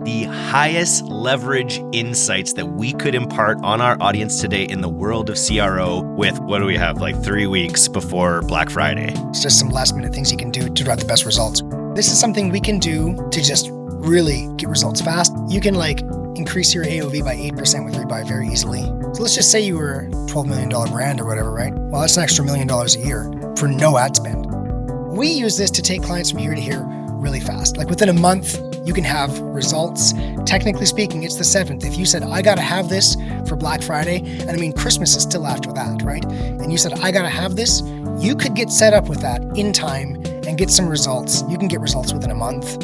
the highest leverage insights that we could impart on our audience today in the world of CRO with, what do we have, like 3 weeks before Black Friday? It's just some last minute things you can do to drive the best results. This is something we can do to just really get results fast. You can increase your AOV by 8% with Rebuy very easily. So let's just say you were a $12 million brand or whatever, right? Well, that's an extra $1 million a year for no ad spend. We use this to take clients from here to here really fast. Like within a month, you can have results. Technically speaking, it's the 7th. If you said, I got to have this for Black Friday, and I mean, Christmas is still after that, right? And you said, I got to have this, you could get set up with that in time and get some results. You can get results within a month.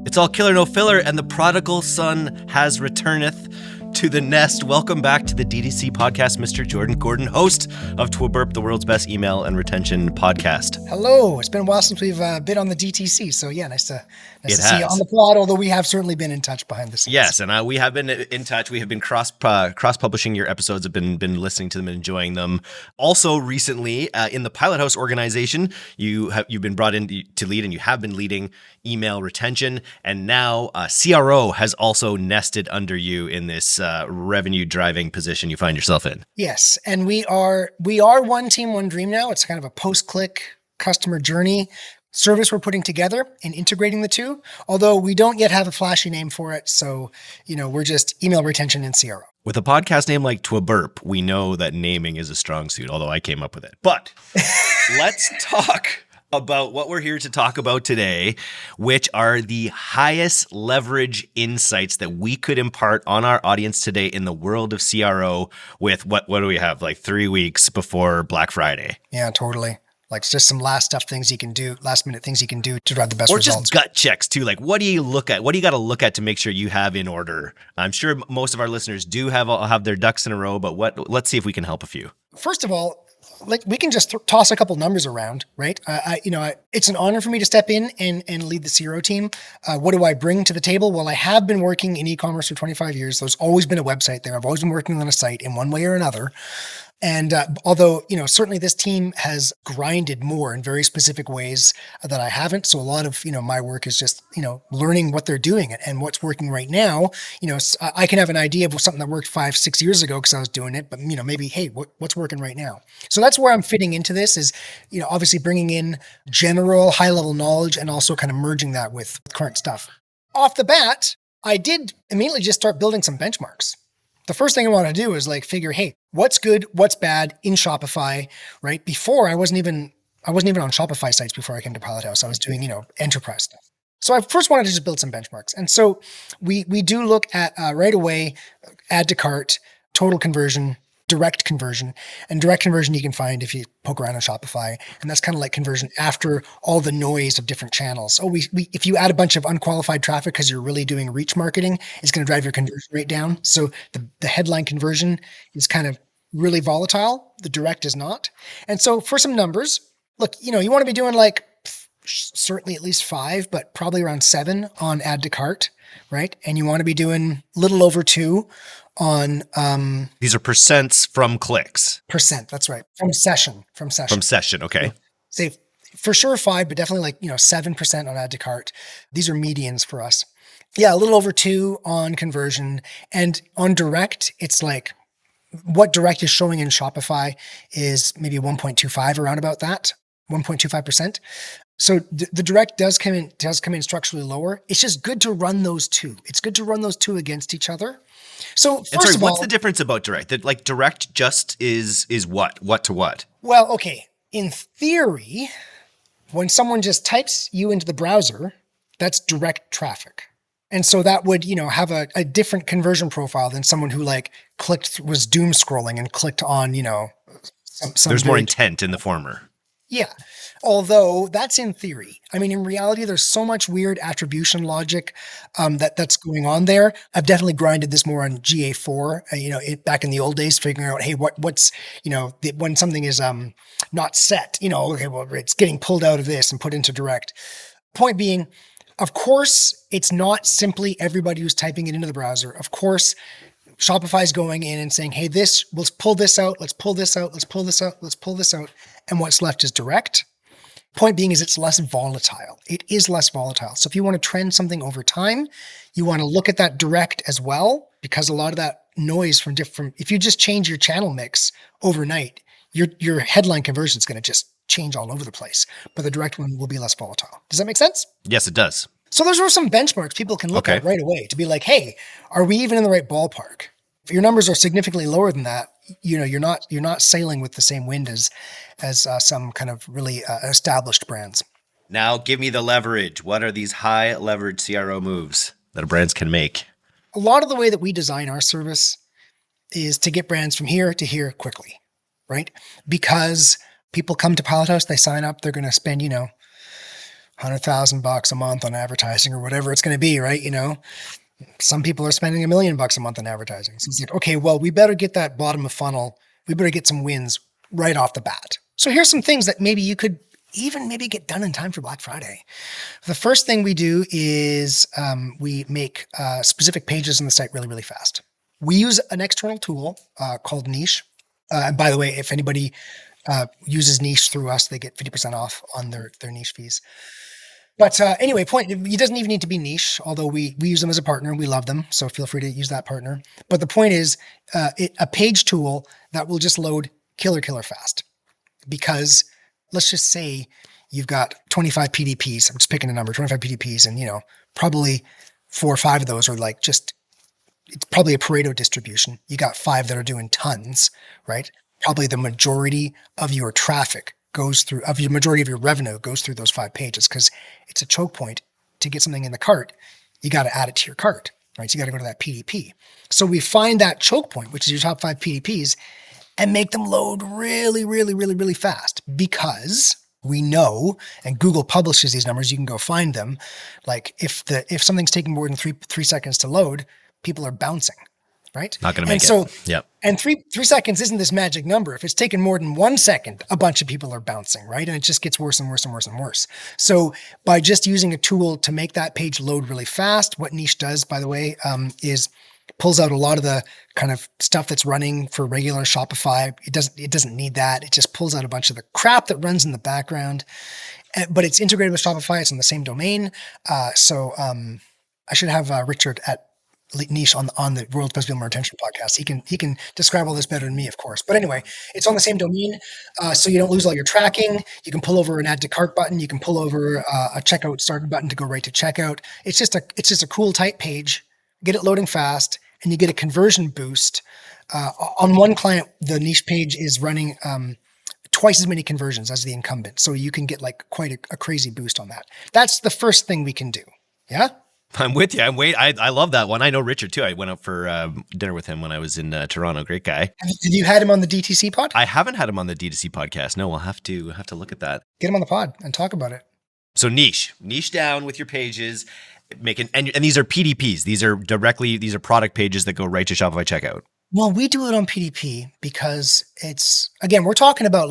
It's all killer, no filler, and the prodigal son has returneth to the nest. Welcome back to the DTC podcast, Mr. Jordan Gordon, host of Twiburp, the world's best email and retention podcast. Hello. It's been a while since we've been on the DTC. So yeah, nice to see you on the pod, although we have certainly been in touch behind the scenes. Yes, and we have been in touch. We have been cross-publishing your episodes. I've been listening to them and enjoying them. Also recently, in the Pilot House organization, you've been brought in to lead, and you have been leading email retention. And now CRO has also nested under you in this revenue driving position you find yourself in. Yes, and we are one team, one dream now. It's kind of a post-click customer journey service we're putting together and integrating the two, although we don't yet have a flashy name for it. So, we're just email retention and CRO. With a podcast name like Twiburp, we know that naming is a strong suit, although I came up with it. But let's talk about what we're here to talk about today, which are the highest leverage insights that we could impart on our audience today in the world of CRO with, what do we have, like 3 weeks before Black Friday? Yeah, totally. Like just some last minute things you can do to drive the best results. Or just gut checks too. Like, what do you look at? What do you got to look at to make sure you have in order? I'm sure most of our listeners do have their ducks in a row, but let's see if we can help a few. First of all, we can just toss a couple numbers around, right? It's an honor for me to step in and lead the CRO team. What do I bring to the table? Well, I have been working in e-commerce for 25 years. There's always been a website there. I've always been working on a site in one way or another. And although, certainly this team has grinded more in very specific ways that I haven't. So a lot of, my work is just, learning what they're doing and what's working right now. I can have an idea of something that worked 5-6 years ago because I was doing it, but, maybe, hey, what's working right now? So that's where I'm fitting into this is, obviously bringing in general high level knowledge and also kind of merging that with current stuff. Off the bat, I did immediately just start building some benchmarks. The first thing I want to do is figure, hey, what's good, what's bad in Shopify, right? Before I wasn't even on Shopify sites before I came to Pilot House. I was doing, enterprise stuff. So I first wanted to just build some benchmarks. And so we do look at right away, add to cart, total conversion, direct conversion. And direct conversion you can find if you poke around on Shopify. And that's kind of like conversion after all the noise of different channels. So if you add a bunch of unqualified traffic because you're really doing reach marketing, it's going to drive your conversion rate down. So the headline conversion is kind of really volatile. The direct is not. And so for some numbers, look, you want to be doing certainly at least 5, but probably around 7 on add to cart, right? And you want to be doing a little over 2 on these are percents from clicks. Percent, that's right. From session. Okay. Say for sure 5, but definitely 7% on add to cart. These are medians for us. Yeah, a little over 2 on conversion. And on direct, it's what direct is showing in Shopify is maybe 1.25, around about that, 1.25%. So the direct does come in structurally lower. It's just good to run those two. It's good to run those two against each other. So first of all, what's the difference about direct? That direct just is what? What to what? Well, okay. In theory, when someone just types you into the browser, that's direct traffic. And so that would, have a different conversion profile than someone who was doom scrolling and clicked on, some There's more intent in the former. Yeah. Although that's in theory. I mean, in reality, there's so much weird attribution logic that's going on there. I've definitely grinded this more on GA4, back in the old days, figuring out, hey, what's, when something is not set, okay, well, it's getting pulled out of this and put into direct. Point being, of course, it's not simply everybody who's typing it into the browser. Of course, Shopify's going in and saying, hey, let's pull this out, let's pull this out, let's pull this out, let's pull this out. And what's left is direct. Point being is it's less volatile. It is less volatile. So if you want to trend something over time, you want to look at that direct as well, because a lot of that noise from different, if you just change your channel mix overnight, your headline conversion is going to just change all over the place, but the direct one will be less volatile. Does that make sense? Yes, it does. So those are some benchmarks people can look at right away to be like, hey, are we even in the right ballpark? If your numbers are significantly lower than that, you're not sailing with the same wind as some kind of really established brands. Now give me the leverage. What are these high leverage CRO moves that brands can make? A lot of the way that we design our service is to get brands from here to here quickly, right? Because people come to Pilot House, they sign up, they're going to spend, $100,000 a month on advertising or whatever it's going to be, right? Some people are spending $1 million a month on advertising. So it's like, okay, well, we better get that bottom of funnel. We better get some wins right off the bat. So here's some things that maybe you could even maybe get done in time for Black Friday. The first thing we do is we make specific pages on the site really, really fast. We use an external tool called Niche. And by the way, if anybody uses Niche through us, they get 50% off on their Niche fees. But anyway, it doesn't even need to be Niche, although we use them as a partner. We love them. So feel free to use that partner. But the point is a page tool that will just load killer fast. Because let's just say you've got 25 PDPs. I'm just picking a number, 25 PDPs. And, probably 4 or 5 of those are it's probably a Pareto distribution. You got 5 that are doing tons, right? Probably the majority of your traffic majority of your revenue goes through those 5 pages, because it's a choke point to get something in the cart. You got to add it to your cart, right? So you got to go to that PDP. So we find that choke point, which is your top 5 PDPs, and make them load really, really, really, really fast, because we know, and Google publishes these numbers, you can go find them. Like if something's taking more than three seconds to load, people are bouncing, right? Not going to make it. So, yep. And 3 seconds isn't this magic number. If it's taken more than 1 second, a bunch of people are bouncing, right? And it just gets worse and worse and worse and worse. So by just using a tool to make that page load really fast, what Niche does, by the way, is pulls out a lot of the kind of stuff that's running for regular Shopify. It doesn't need that. It just pulls out a bunch of the crap that runs in the background, but it's integrated with Shopify. It's on the same domain. So I should have Richard at Niche on the World's Best Customer Retention podcast. He can describe all this better than me, of course. But anyway, it's on the same domain, so you don't lose all your tracking. You can pull over an add to cart button. You can pull over a checkout start button to go right to checkout. It's just a cool type page. Get it loading fast, and you get a conversion boost. On one client, the Niche page is running twice as many conversions as the incumbent, so you can get quite a crazy boost on that. That's the first thing we can do. Yeah. I'm with you. I love that one. I know Richard too. I went out for dinner with him when I was in Toronto. Great guy. Have you had him on the DTC pod? I haven't had him on the D2C podcast. No, we'll have to look at that. Get him on the pod and talk about it. So niche down with your pages, and these are PDPs. These are product pages that go right to Shopify checkout. Well, we do it on PDP because we're talking about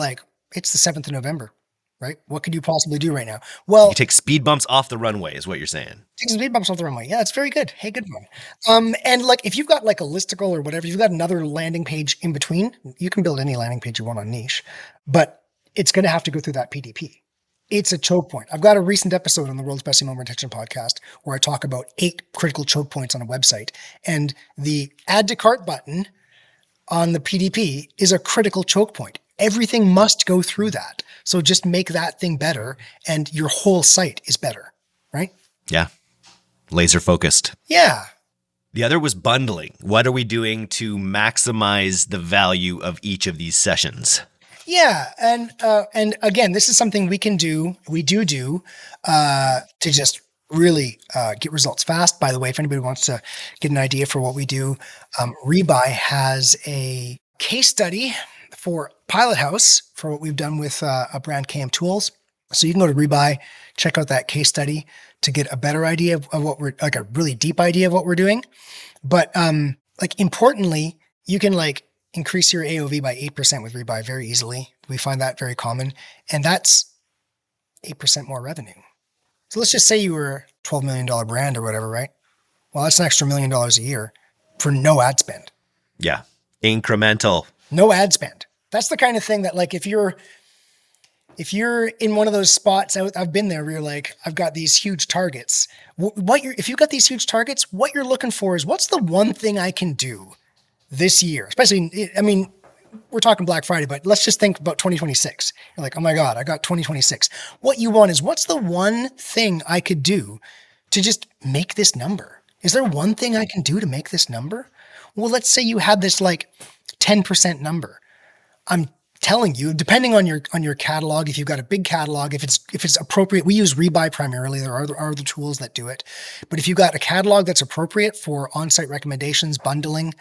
it's the 7th of November. Right? What could you possibly do right now? Well, you take speed bumps off the runway is what you're saying. Take some speed bumps off the runway. Yeah, it's very good. Hey, good one. And if you've got a listicle or whatever, you've got another landing page in between, you can build any landing page you want on Niche, but it's going to have to go through that PDP. It's a choke point. I've got a recent episode on the World's Best Email Retention podcast where I talk about 8 critical choke points on a website, and the add to cart button on the PDP is a critical choke point. Everything must go through that. So just make that thing better and your whole site is better, right? Yeah. Laser focused. Yeah. The other was bundling. What are we doing to maximize the value of each of these sessions? Yeah. And again, this is something we can do. We do to just really get results fast. By the way, if anybody wants to get an idea for what we do, Rebuy has a case study for Pilot House for what we've done with a brand KM Tools. So you can go to Rebuy, check out that case study to get a better idea of what we're a really deep idea of what we're doing. But importantly, you can increase your AOV by 8% with Rebuy very easily. We find that very common, and that's 8% more revenue. So let's just say you were a $12 million brand or whatever, right? Well, that's an extra $1 million a year for no ad spend. Yeah. Incremental. No ad spend. That's the kind of thing that like, if you're in one of those spots, I've been there where you're like, I've got these huge targets. If you've got these huge targets, what you're looking for is what's the one thing I can do this year? Especially, I mean, we're talking Black Friday, but let's just think about 2026. You're like, oh my God, I got 2026. What you want is what's the one thing I could do to just make this number? Is there one thing I can do to make this number? Well, let's say you had this like 10% number. I'm telling you, depending on your catalog, if you've got a big catalog, if it's appropriate, we use Rebuy primarily. There are other tools that do it, but if you've got a catalog that's appropriate for on-site recommendations, bundling,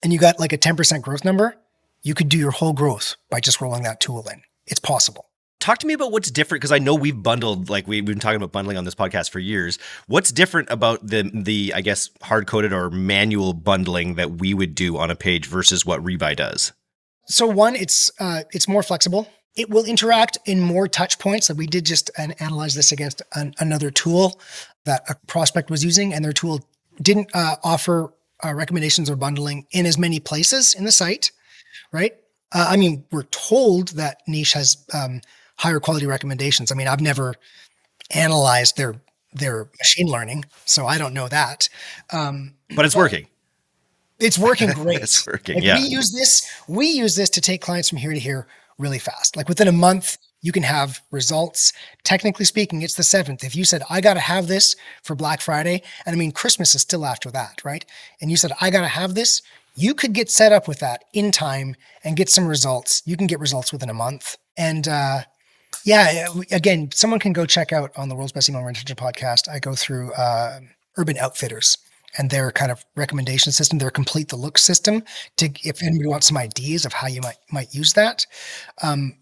and you got like a 10% growth number, you could do your whole growth by just rolling that tool in. It's possible. Talk to me about what's different, because I know we've bundled, like we've been talking about bundling on this podcast for years. What's different about the I guess hard-coded or manual bundling that we would do on a page versus what Rebuy does? So one, it's more flexible. It will interact in more touch points. Like we did just analyze this against another tool that a prospect was using, and their tool didn't offer recommendations or bundling in as many places in the site, right? I mean, we're told that Niche has higher quality recommendations. I mean, I've never analyzed their machine learning, so I don't know that. But it's working. It's working great. It's working, like yeah. We use this to take clients from here to here really fast. Like within a month, you can have results. Technically speaking, it's the 7th. If you said, I got to have this for Black Friday, and I mean, Christmas is still after that, right? And you said, I got to have this, you could get set up with that in time and get some results. You can get results within a month. And again, someone can go check out on the World's Best Email Retention podcast. I go through Urban Outfitters and their kind of recommendation system, their complete the look system, to if anybody wants some ideas of how you might use that.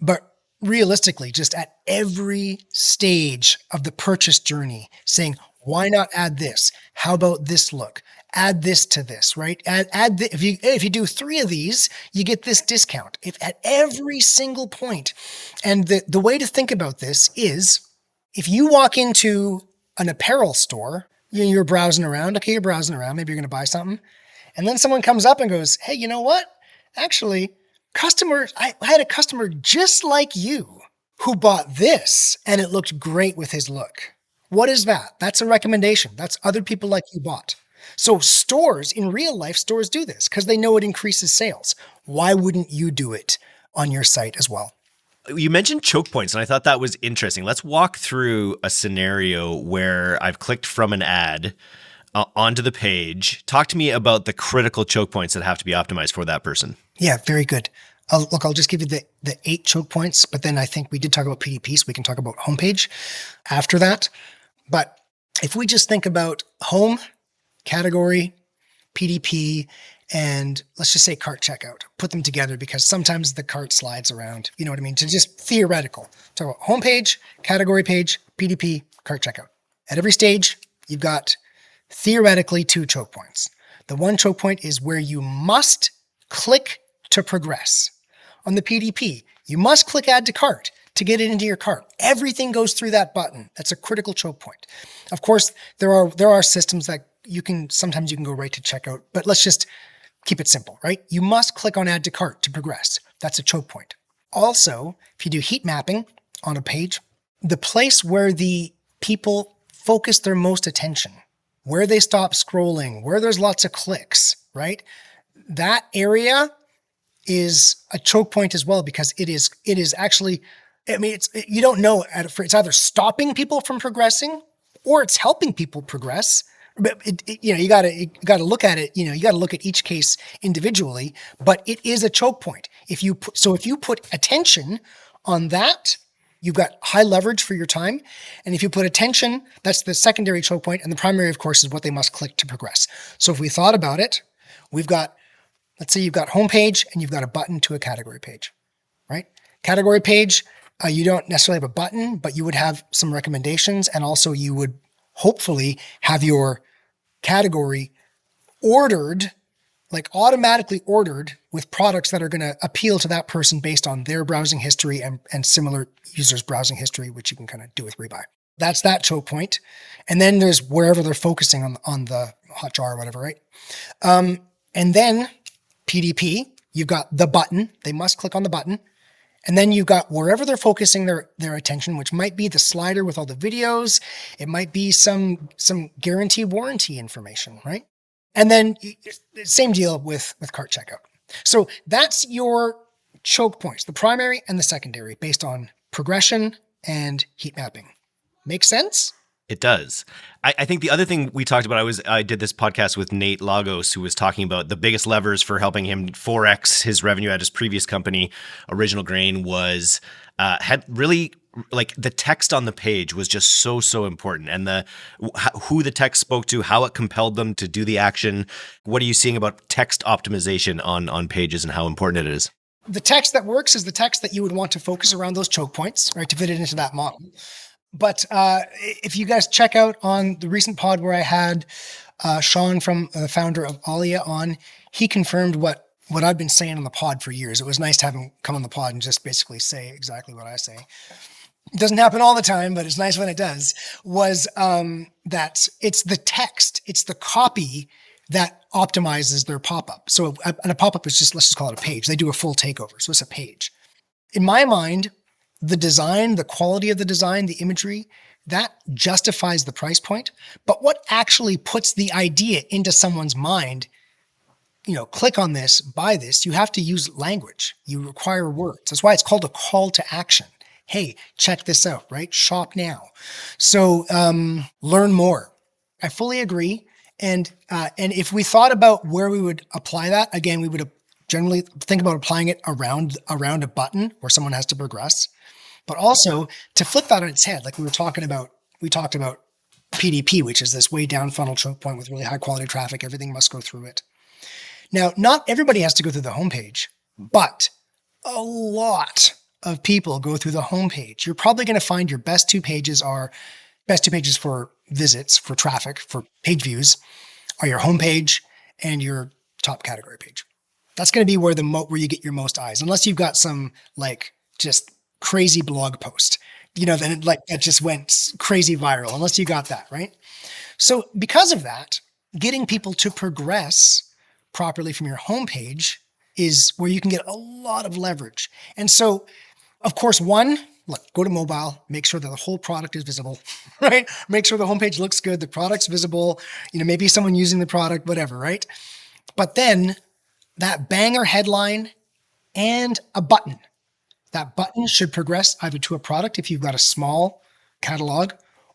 But realistically, just at every stage of the purchase journey, saying, why not add this? How about this look? Add this to this, right? If you do 3 of these, you get this discount. If at every single point. And the way to think about this is, if you walk into an apparel store, you're browsing around. Okay, you're browsing around. Maybe you're going to buy something. And then someone comes up and goes, hey, you know what? Actually, I had a customer just like you who bought this and it looked great with his look. What is that? That's a recommendation. That's other people like you bought. So stores, in real life, stores do this because they know it increases sales. Why wouldn't you do it on your site as well? You mentioned choke points, and I thought that was interesting. Let's walk through a scenario where I've clicked from an ad onto the page. Talk to me about the critical choke points that have to be optimized for that person. Yeah, very good. I'll just give you the 8 choke points, but then I think we did talk about PDPs, so we can talk about homepage after that. But if we just think about home, category, PDP, and let's just say cart checkout, put them together because sometimes the cart slides around, you know what I mean? To just theoretical. Talk about homepage, category page, PDP, cart checkout. At every stage, you've got theoretically 2 choke points. The one choke point is where you must click to progress. On the PDP, you must click add to cart to get it into your cart. Everything goes through that button. That's a critical choke point. Of course, there are systems that sometimes you can go right to checkout, but let's just keep it simple, right? You must click on add to cart to progress. That's a choke point. Also, if you do heat mapping on a page, the place where the people focus their most attention, where they stop scrolling, where there's lots of clicks, right? That area is a choke point as well, because it is actually, I mean, you don't know, it's either stopping people from progressing or it's helping people progress. But you got to look at it. You got to look at each case individually. But it is a choke point. If you put attention on that, you've got high leverage for your time. And if you put attention, that's the secondary choke point, and the primary, of course, is what they must click to progress. So if we thought about it, let's say you've got homepage and you've got a button to a category page, right? Category page, you don't necessarily have a button, but you would have some recommendations, and also you would hopefully have your category ordered, like automatically ordered with products that are going to appeal to that person based on their browsing history and similar users' browsing history, which you can kind of do with Rebuy. That's that choke point. And then there's wherever they're focusing on the hot jar or whatever, right? And then PDP, you've got the button. They must click on the button. And then you've got wherever they're focusing their attention, which might be the slider with all the videos. It might be some guarantee warranty information, right? And then same deal with cart checkout. So that's your choke points, the primary and the secondary, based on progression and heat mapping. Make sense? It does. I think the other thing we talked about, I did this podcast with Nate Lagos, who was talking about the biggest levers for helping him 4x his revenue at his previous company, Original Grain, was had really like the text on the page was just so important, and who the text spoke to, how it compelled them to do the action. What are you seeing about text optimization on pages and how important it is? The text that works is the text that you would want to focus around those choke points, right, to fit it into that model. But if you guys check out on the recent pod where I had Sean from the founder of Alia on, he confirmed what I've been saying on the pod for years. It was nice to have him come on the pod and just basically say exactly what I say. It doesn't happen all the time, but it's nice when it does, was that it's the text, it's the copy that optimizes their pop-up. So and a pop-up is just, let's just call it a page. They do a full takeover. So it's a page. In my mind, the design, the quality of the design, the imagery, that justifies the price point. But what actually puts the idea into someone's mind, click on this, buy this, you have to use language. You require words. That's why it's called a call to action. Hey, check this out, right? Shop now. So learn more. I fully agree. And if we thought about where we would apply that, again, we would generally think about applying it around a button where someone has to progress. But also to flip that on its head, like we talked about PDP, which is this way down funnel choke point with really high quality traffic. Everything must go through it. Now, not everybody has to go through the homepage, but a lot of people go through the homepage. You're probably going to find your best two pages for visits, for traffic, for page views, are your homepage and your top category page. That's going to be where you get your most eyes, unless you've got some like just crazy blog post, then that just went crazy viral, unless you got that, right? So because of that, getting people to progress properly from your homepage is where you can get a lot of leverage. And so, of course, go to mobile, make sure that the whole product is visible, right? Make sure the homepage looks good, the product's visible, maybe someone using the product, whatever, right? But then that banger headline and a button. That button should progress either to a product if you've got a small catalog,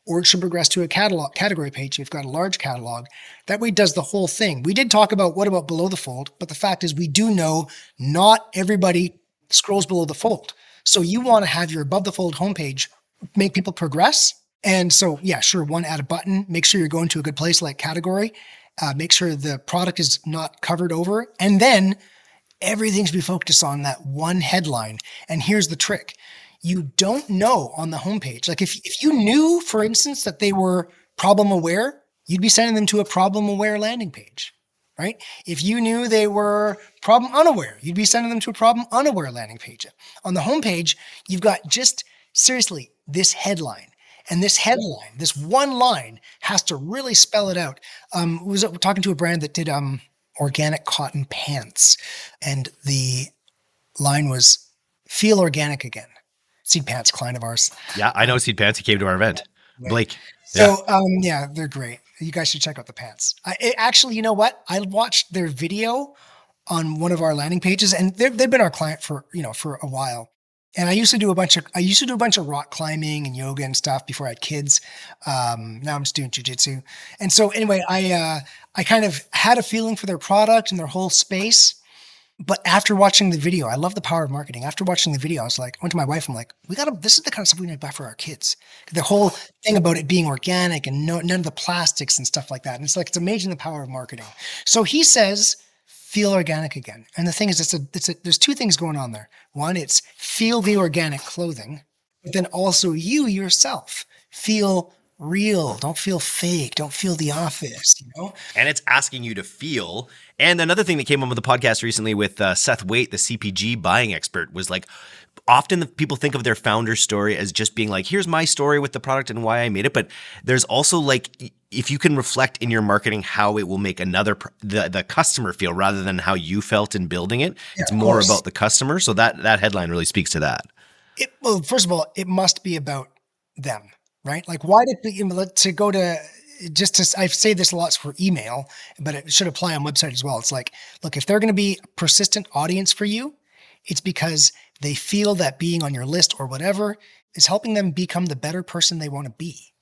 or it should progress to a category page if you've got a large catalog. That way it does the whole thing. We did talk about what about below the fold, but the fact is we do know not everybody scrolls below the fold. So you want to have your above the fold homepage make people progress. And so, yeah, sure, add a button. Make sure you're going to a good place like category. Make sure the product is not covered over. And then everything should be focused on that one headline. And here's the trick. You don't know on the homepage. Like if you knew, for instance, that they were problem aware, you'd be sending them to a problem aware landing page, right? If you knew they were problem unaware, you'd be sending them to a problem unaware landing page. On the homepage, you've got just seriously this headline. And this headline, this one line has to really spell it out. We're talking to a brand that did organic cotton pants. And the line was, feel organic again. Seed Pants, client of ours. Yeah, I know Seed Pants. He came to our event. Right. Blake. So, yeah, they're great. You guys should check out the pants. Actually, you know what? I watched their video on one of our landing pages, and they've been our client for a while. And I used to do a bunch of rock climbing and yoga and stuff before I had kids. Now I'm just doing jujitsu. And so anyway, I kind of had a feeling for their product and their whole space. But after watching the video, I love the power of marketing. After watching the video, I went to my wife. I'm like, this is the kind of stuff we need to buy for our kids. The whole thing about it being organic and none of the plastics and stuff like that. And it's amazing the power of marketing. So he says, feel organic again. And the thing is, there's two things going on there. One, it's feel the organic clothing, but then also you yourself feel real. Don't feel fake. Don't feel the office, And it's asking you to feel. And another thing that came on with the podcast recently with Seth Waite, the CPG buying expert, was like, often the people think of their founder story as just being like, here's my story with the product and why I made it. But there's also like, if you can reflect in your marketing how it will make the customer feel rather than how you felt in building it, it's of more course. about the customer. So that headline really speaks to that. Well, first of all, it must be about them, right? Like, why did we, to go to, just to, I say this a lot for email, but it should apply on website as well. It's like, look, if they're going to be a persistent audience for you, it's because they feel that being on your list or whatever is helping them become the better person they want to be.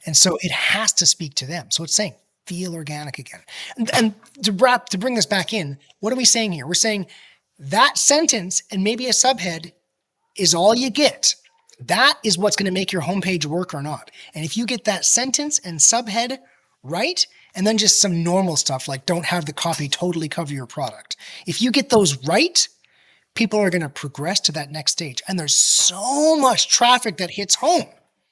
And so it has to speak to them. So it's saying, feel organic again. And to bring this back in, what are we saying here? We're saying that sentence and maybe a subhead is all you get. That is what's going to make your homepage work or not. And if you get that sentence and subhead right, and then just some normal stuff like don't have the copy totally cover your product. If you get those right, people are going to progress to that next stage. And there's so much traffic that hits home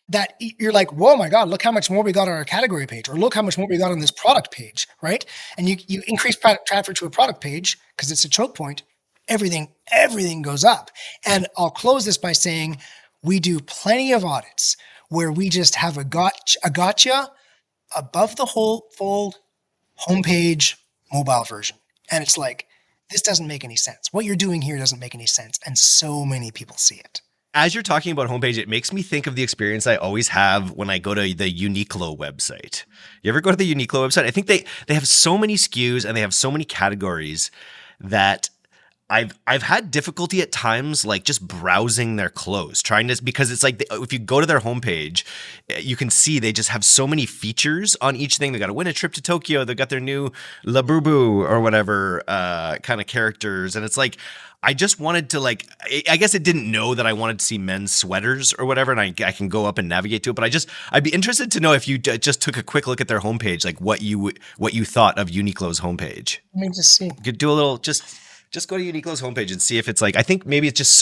that you're like, whoa, my God, look how much more we got on our category page, or look how much more we got on this product page, right? And you increase traffic to a product page because it's a choke point, everything goes up. And I'll close this by saying we do plenty of audits where we just have a gotcha above the whole fold homepage mobile version. And it's like, this doesn't make any sense. What you're doing here doesn't make any sense. And so many people see it. As you're talking about homepage, it makes me think of the experience I always have when I go to the Uniqlo website. You ever go to the Uniqlo website? I think they have so many SKUs and they have so many categories that I've had difficulty at times, like just browsing their clothes, trying to, because it's like, if you go to their homepage, you can see they just have so many features on each thing. They got to win a trip to Tokyo. They've got their new Labubu or whatever kind of characters. And it's like, I just wanted to like, I guess it didn't know that I wanted to see men's sweaters or whatever. And I can go up and navigate to it, but I'd be interested to know if you just took a quick look at their homepage, like what you thought of Uniqlo's homepage. Let me just see. You could do a little, just go to Uniqlo's homepage and see if it's like, I think maybe it's just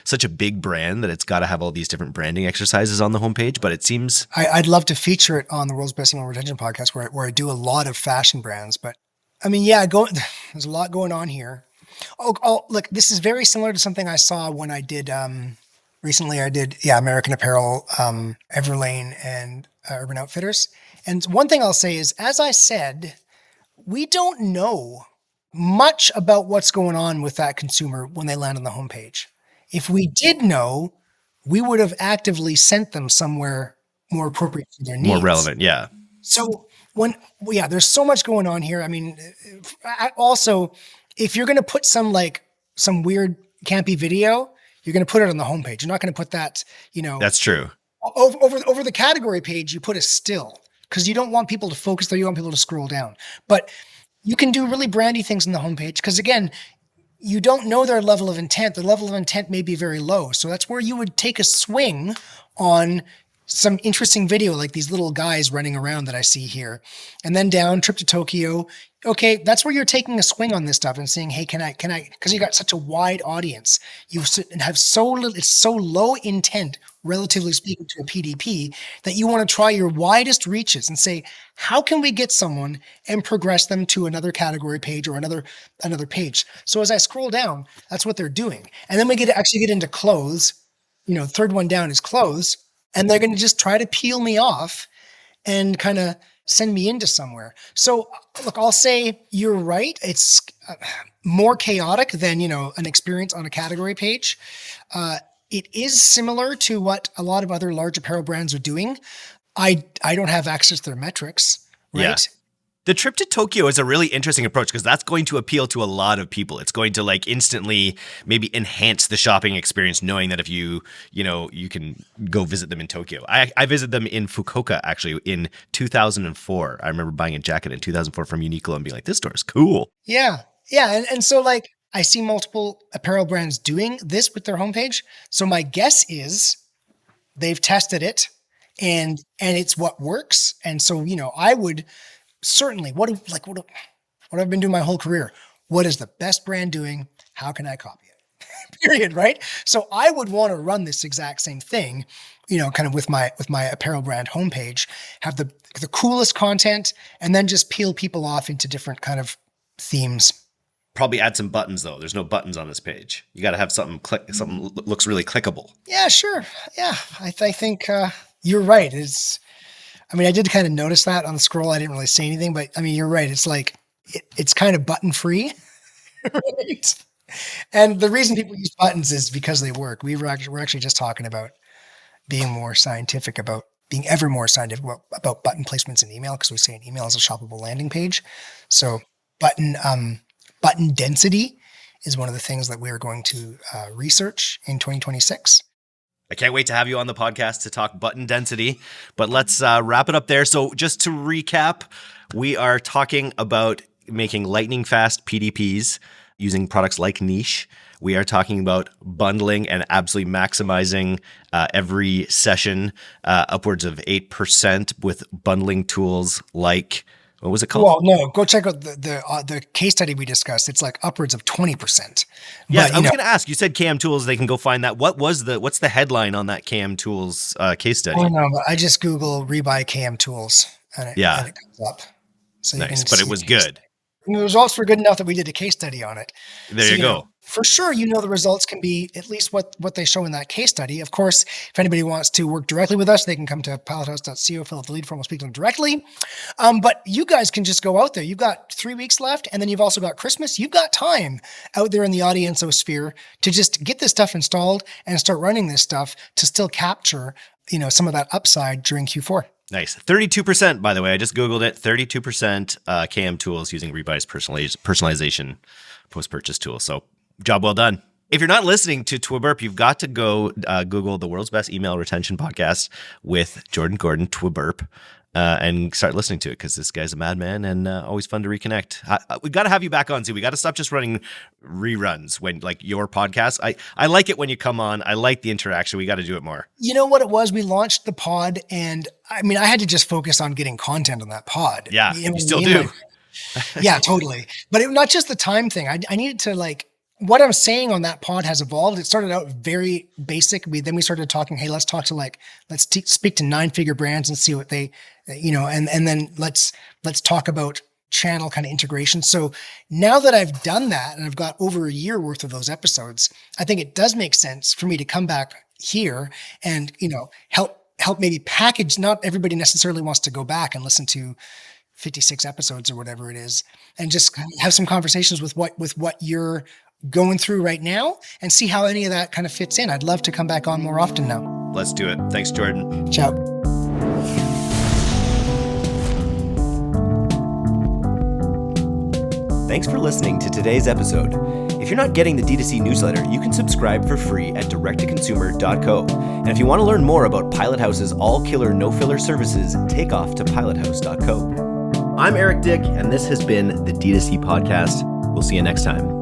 such a big brand that it's got to have all these different branding exercises on the homepage, but it seems. I'd love to feature it on the World's Best Email Retention podcast where I do a lot of fashion brands, but I mean, yeah, there's a lot going on here. Oh, look, this is very similar to something I saw when I did, recently I did, American Apparel, Everlane and Urban Outfitters. And one thing I'll say is, as I said, we don't know much about what's going on with that consumer when they land on the homepage. If we did know, we would have actively sent them somewhere more appropriate for their needs. More relevant, yeah. So there's so much going on here. I mean, also, if you're going to put some weird campy video, you're going to put it on the homepage. You're not going to put that, That's true. Over the category page, you put a still because you don't want people to focus there. You want people to scroll down. But you can do really brandy things on the homepage because, again, you don't know their level of intent. The level of intent may be very low. So that's where you would take a swing on some interesting video like these little guys running around that I see here. And then down, trip to Tokyo. Okay, that's where you're taking a swing on this stuff and saying, hey, can I, because you got such a wide audience. You have so little, it's so low intent, relatively speaking, to a PDP that you want to try your widest reaches and say, how can we get someone and progress them to another category page or another page? So as I scroll down, that's what they're doing. And then we get into clothes. Third one down is clothes. And they're going to just try to peel me off and kind of send me into somewhere. So look, I'll say you're right. It's more chaotic than, an experience on a category page. It is similar to what a lot of other large apparel brands are doing. I don't have access to their metrics, right? Yeah. The trip to Tokyo is a really interesting approach because that's going to appeal to a lot of people. It's going to like instantly maybe enhance the shopping experience, knowing that if you can go visit them in Tokyo. I visited them in Fukuoka actually in 2004. I remember buying a jacket in 2004 from Uniqlo and being like, this store is cool. Yeah. Yeah. And so like I see multiple apparel brands doing this with their homepage. So my guess is they've tested it and it's what works. And so, I would certainly, what I've been doing my whole career. What is the best brand doing? How can I copy it? Period. Right. So I would want to run this exact same thing, kind of with my apparel brand homepage, have the coolest content, and then just peel people off into different kind of themes. Probably add some buttons though. There's no buttons on this page. You got to have something looks really clickable. Yeah, sure. Yeah, I think you're right. I did kind of notice that on the scroll. I didn't really say anything, but I mean, you're right. It's like it's kind of button free, right? And the reason people use buttons is because they work. We're actually just talking about being ever more scientific about button placements in email, because we say an email is a shoppable landing page. So button density is one of the things that we're going to research in 2026. I can't wait to have you on the podcast to talk button density, but let's wrap it up there. So just to recap, we are talking about making lightning fast PDPs using products like Niche. We are talking about bundling and absolutely maximizing every session upwards of 8% with bundling tools like, what was it called? Well, no, go check out the case study we discussed. It's like upwards of 20%. Yeah, I was going to ask. You said KM Tools. They can go find that. What's the headline on that KM Tools case study? Oh no, but I just Google Rebuy KM Tools and it comes up. So nice, but it was good. And the results were good enough that we did a case study on it. There you go. For sure, the results can be at least what they show in that case study. Of course, if anybody wants to work directly with us, they can come to pilothouse.co, fill out the lead form, we'll speak to them directly. But you guys can just go out there. You've got 3 weeks left, and then you've also got Christmas. You've got time out there in the audience-osphere to just get this stuff installed and start running this stuff to still capture, some of that upside during Q4. Nice. 32%, by the way. I just Googled it. 32% KM Tools using Rebuy's personalization post-purchase tool. So job well done. If you're not listening to a burp, you've got to go Google the world's best email retention podcast with Jordan Gordon, Twiburp, and start listening to it, because this guy's a madman and always fun to reconnect. We got to have you back on, too. We got to stop just running reruns when, like, your podcast. I like it when you come on. I like the interaction. We got to do it more. You know what it was? We launched the pod, and I had to just focus on getting content on that pod. Yeah, you still do. Yeah, totally. But not just the time thing. I needed to, what I'm saying on that pod has evolved. It started out very basic. Then we started talking, hey, let's talk to let's speak to 9-figure brands and see what they, and then let's talk about channel kind of integration. So now that I've done that and I've got over a year worth of those episodes, I think it does make sense for me to come back here and, help maybe package. Not everybody necessarily wants to go back and listen to 56 episodes or whatever it is, and just have some conversations with what you're going through right now and see how any of that kind of fits in. I'd love to come back on more often now. Let's do it. Thanks, Jordan. Ciao. Thanks for listening to today's episode. If you're not getting the D2C newsletter, you can subscribe for free at directtoconsumer.co. And if you want to learn more about Pilot House's all-killer, no-filler services, take off to pilothouse.co. I'm Eric Dick, and this has been the D2C Podcast. We'll see you next time.